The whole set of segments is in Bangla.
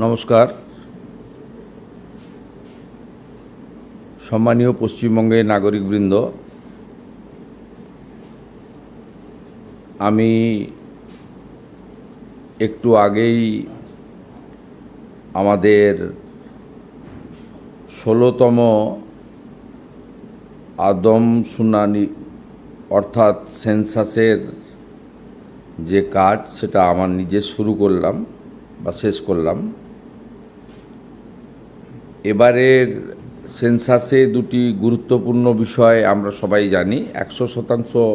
নমস্কার। সম্মানীয় পশ্চিমবঙ্গের নাগরিকবৃন্দ, আমি একটু আগেই আমাদের 16তম আদমশুমারি অর্থাৎ সেন্সাসের যে কাজ সেটা আমার নিজে শুরু করলাম বা শেষ করলাম। এবারের সেন্সাসে দুটি গুরুত্বপূর্ণ বিষয় আমরা সবাই জানি। 100%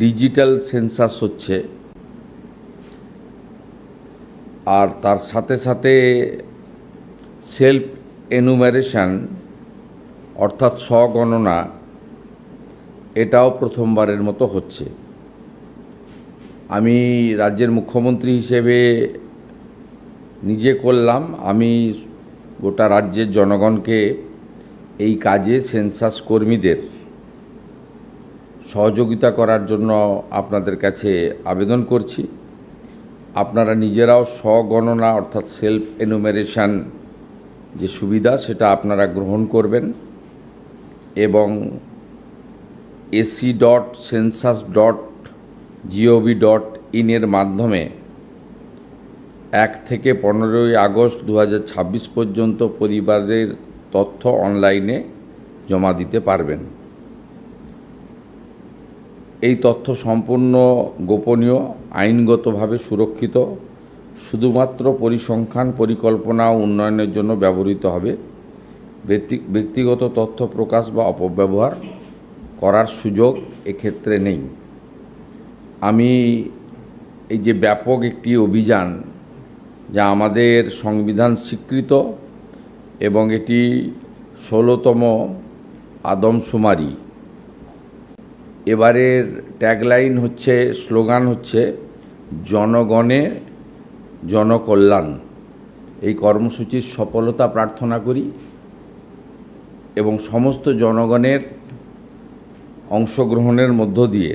ডিজিটাল সেন্সাস হচ্ছে, আর তার সাথে সাথে সেলফ এনুমারেশন অর্থাৎ স্বগণনা এটাও প্রথমবারের মতো হচ্ছে। আমি রাজ্যের মুখ্যমন্ত্রী হিসেবে নিজে করলাম। আমি গোটা রাজ্যের জনগণকে এই কাজে সেন্সাস কর্মীদের সহযোগিতা করার জন্য আপনাদের কাছে আবেদন করছি। আপনারা নিজেরাও স্বগণনা অর্থাৎ সেলফ এনুমারেশন যে সুবিধা সেটা আপনারা গ্রহণ করবেন এবং ac.census.gov.in এর মাধ্যমে 1 থেকে 15 আগস্ট 2026 পর্যন্ত পরিবারের তথ্য অনলাইনে জমা দিতে পারবেন। এই তথ্য সম্পূর্ণ গোপনীয়, আইনগতভাবে সুরক্ষিত, শুধুমাত্র পরিসংখ্যান, পরিকল্পনা ও উন্নয়নের জন্য ব্যবহৃত হবে। ব্যক্তিগত তথ্য প্রকাশ বা অপব্যবহার করার সুযোগ এক্ষেত্রে নেই। আমি এই যে ব্যাপক একটি অভিযান, যা আমাদের সংবিধান স্বীকৃত এবং এটি 16তম আদমশুমারি, এবারের ট্যাগলাইন হচ্ছে, স্লোগান হচ্ছে জনগণে জনকল্যাণ। এই কর্মসূচির সফলতা প্রার্থনা করি এবং সমস্ত জনগণের অংশগ্রহণের মধ্য দিয়ে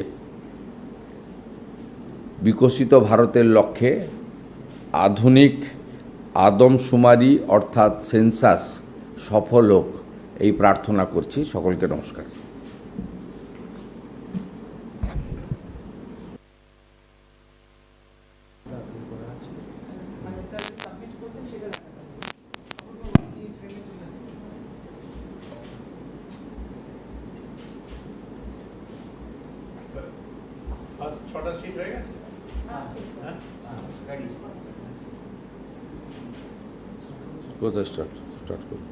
বিকশিত ভারতের লক্ষ্যে আধুনিক আদমশুমারি অর্থাৎ সেন্সাস সফল হোক, এই প্রার্থনা করছি। সকলকে নমস্কার। কোথায় স্টার্ট করব?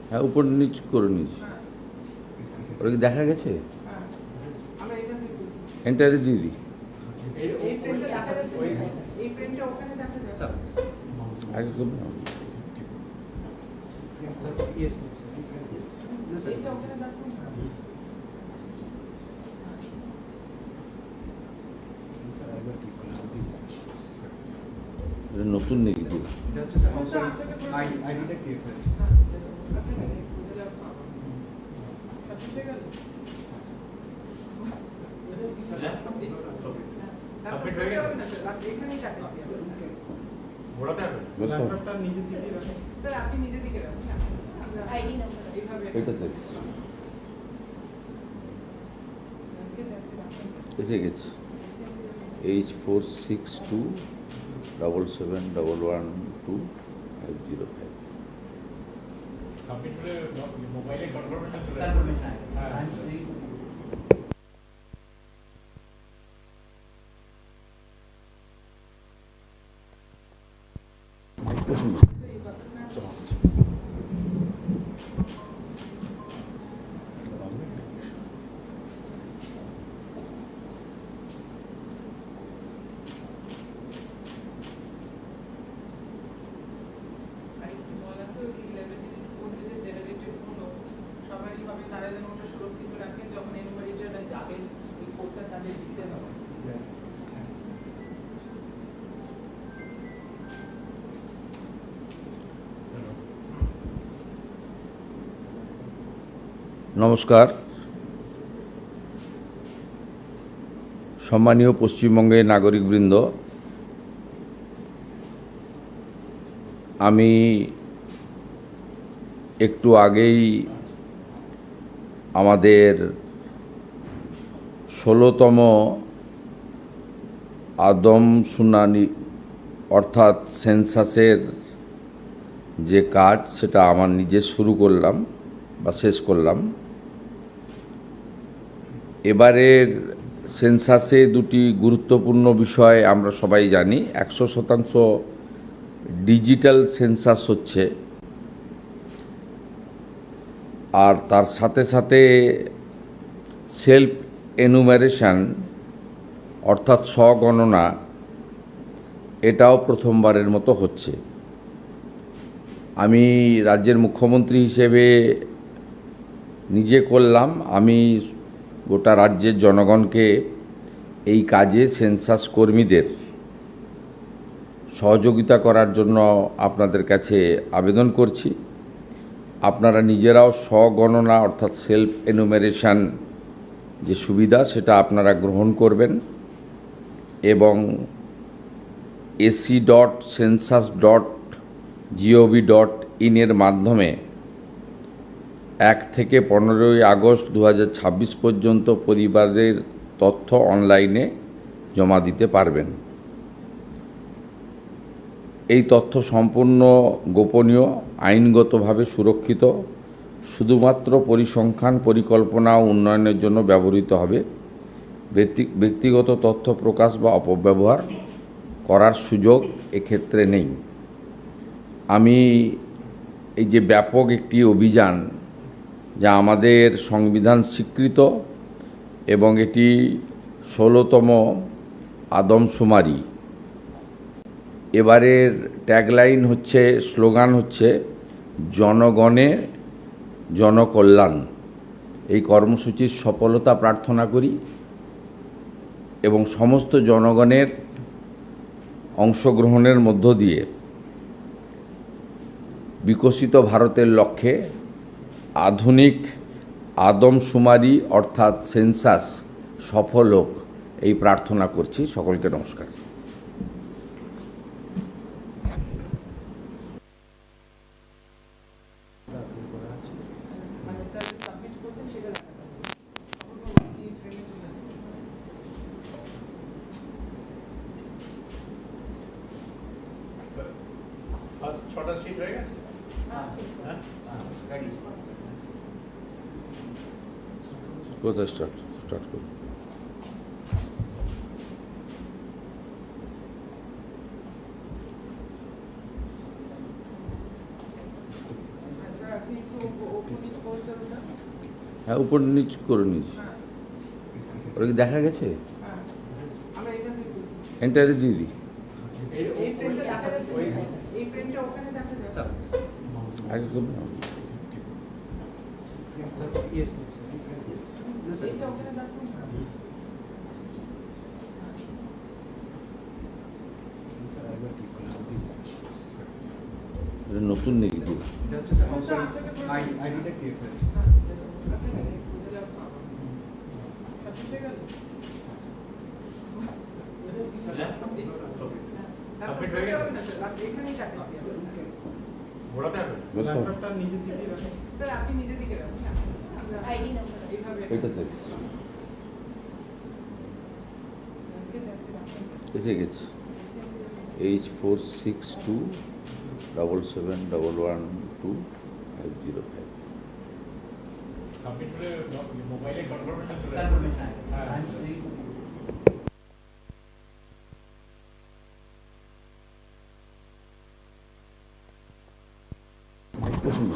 হ্যাঁ, উপর নিচ করে নিয়েছি। ওরা কি দেখা গেছে? এন্টারে দিয়ে দিই। আগে করুন। নতুন নাকি? এসে গেছে। H4627112505। নমস্কার। সম্মানীয় পশ্চিমবঙ্গের নাগরিকবৃন্দ, আমি একটু আগেই আমাদের ১৬তম আদমশুমারি অর্থাৎ সেন্সাসের যে কাজ সেটা আমার নিজে শুরু করলাম বা শেষ করলাম। এবারের সেন্সাসে দুটি গুরুত্বপূর্ণ বিষয় আমরা সবাই জানি। ১০০% ডিজিটাল সেন্সাস হচ্ছে, আর তার সাথে সাথে সেলফ এনুমারেশন অর্থাৎ স্বগণনা, এটাও প্রথমবারের মতো হচ্ছে। আমি রাজ্যের মুখ্যমন্ত্রী হিসেবে নিজে করলাম, আমি গোটা রাজ্যের জনগণকে এই কাজে সেন্সাস কর্মীদের সহযোগিতা করার জন্য আপনাদের কাছে আবেদন করছি। আপনারা নিজেরাও স্বগণনা অর্থাৎ সেলফ এনুমারেশন যে সুবিধা সেটা আপনারা গ্রহণ করবেন এবং ac.census.gov.in এর মাধ্যমে ১ থেকে ১৫ই আগস্ট ২০২৬ পর্যন্ত পরিবারের তথ্য অনলাইনে জমা দিতে পারবেন। এই তথ্য সম্পূর্ণ গোপনীয়, আইনগতভাবে সুরক্ষিত, শুধুমাত্র পরিসংখ্যান, পরিকল্পনা ও উন্নয়নের জন্য ব্যবহৃত হবে। ব্যক্তিগত তথ্য প্রকাশ বা অপব্যবহার করার সুযোগ এক্ষেত্রে নেই। আমি এই যে ব্যাপক একটি অভিযান, যা আমাদের সংবিধান স্বীকৃত এবং এটি ১৬তম আদমশুমারি, এবারের ট্যাগলাইন হচ্ছে, স্লোগান হচ্ছে জনগণে জনকল্যাণ। এই কর্মসূচির সফলতা প্রার্থনা করি এবং সমস্ত জনগণের অংশগ্রহণের মধ্য দিয়ে বিকশিত ভারতের লক্ষ্যে আধুনিক আদমশুমারি অর্থাৎ সেন্সাস সফল হোক, এই প্রার্থনা করছি। সকলকে নমস্কার। ফার্স্ট ৬টা শিট হয়ে গেছে। কোথায় স্টার্ট করুন? হ্যাঁ, উপর নিচ করে নিয়েছি। ওটা কি দেখা গেছে? এন্টারে দিয়ে দিই। আগে করুন না। এটা নতুন নাকি? এসে গেছে। H4627711250 সাবমিট করে মোবাইলে কনফার্মেশন চলে আসবে। বসুন।